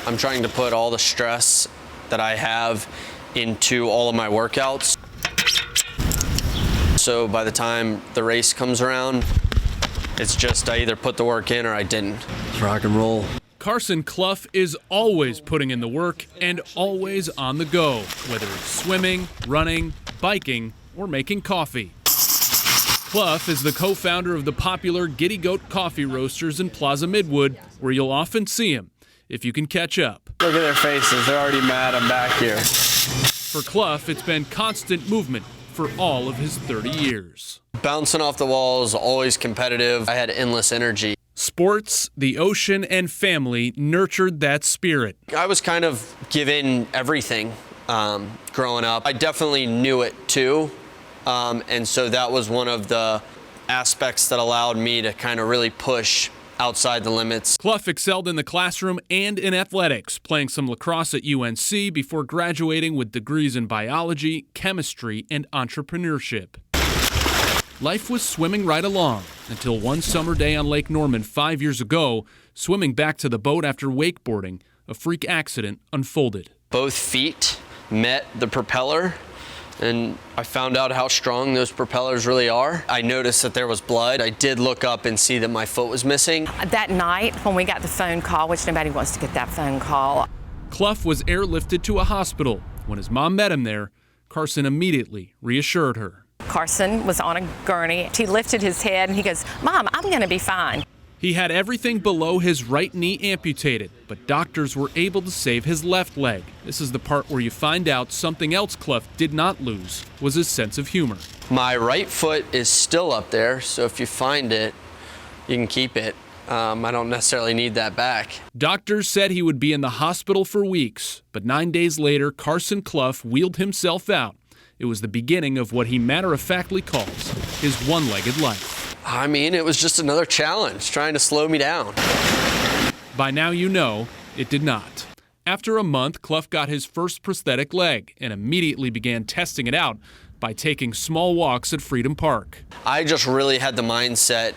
I'm trying to put all the stress that I have into all of my workouts. So by the time the race comes around, it's just I either put the work in or I didn't. Rock and roll. Carson Clough is always putting in the work and always on the go, whether it's swimming, running, biking, or making coffee. Clough is the co-founder of the popular Giddy Goat Coffee Roasters in Plaza Midwood, where you'll often see him, if you can catch up. Look at their faces. They're already mad I'm back here. For Clough, it's been constant movement for all of his 30 years. Bouncing off the walls, always competitive. I had endless energy. Sports, the ocean, and family nurtured that spirit. I was kind of given everything growing up. I definitely knew it too. And so that was one of the aspects that allowed me to kind of really push outside the limits. Clough excelled in the classroom and in athletics, playing some lacrosse at UNC before graduating with degrees in biology, chemistry, and entrepreneurship. Life was swimming right along until one summer day on Lake Norman 5 years ago, swimming back to the boat after wakeboarding, a freak accident unfolded. Both feet met the propeller, and I found out how strong those propellers really are. I noticed that there was blood. I did look up and see that my foot was missing. That night when we got the phone call, which nobody wants to get that phone call. Clough was airlifted to a hospital. When his mom met him there, Carson immediately reassured her. Carson was on a gurney. He lifted his head and he goes, "Mom, I'm going to be fine." He had everything below his right knee amputated, but doctors were able to save his left leg. This is the part where you find out something else Clough did not lose, was his sense of humor. My right foot is still up there, so if you find it, you can keep it. I don't necessarily need that back. Doctors said he would be in the hospital for weeks, but 9 days later, Carson Clough wheeled himself out. It was the beginning of what he matter-of-factly calls his one-legged life. I mean, it was just another challenge, trying to slow me down. By now you know, it did not. After a month, Clough got his first prosthetic leg and immediately began testing it out by taking small walks at Freedom Park. I just really had the mindset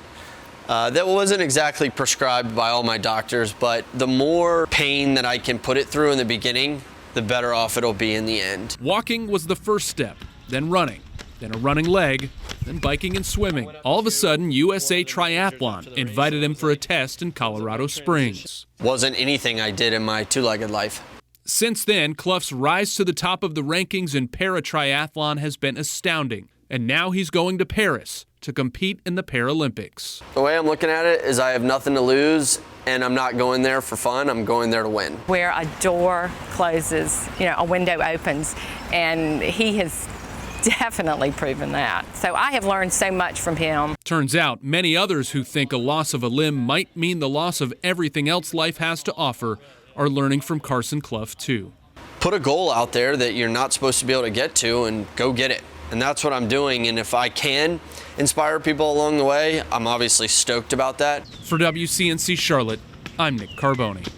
that wasn't exactly prescribed by all my doctors, but the more pain that I can put it through in the beginning, the better off it'll be in the end. Walking was the first step, then running, then a running leg, then biking and swimming. All of a sudden, USA Triathlon invited him for a test in Colorado Springs. Wasn't anything I did in my two-legged life. Since then, Clough's rise to the top of the rankings in para-triathlon has been astounding, and now he's going to Paris to compete in the Paralympics. The way I'm looking at it is I have nothing to lose, and I'm not going there for fun, I'm going there to win. Where a door closes, a window opens, and he has definitely proven that. So I have learned so much from him. Turns out many others who think a loss of a limb might mean the loss of everything else life has to offer are learning from Carson Clough too. Put a goal out there that you're not supposed to be able to get to and go get it. And that's what I'm doing, and if I can inspire people along the way, I'm obviously stoked about that. For WCNC Charlotte, I'm Nick Carboni.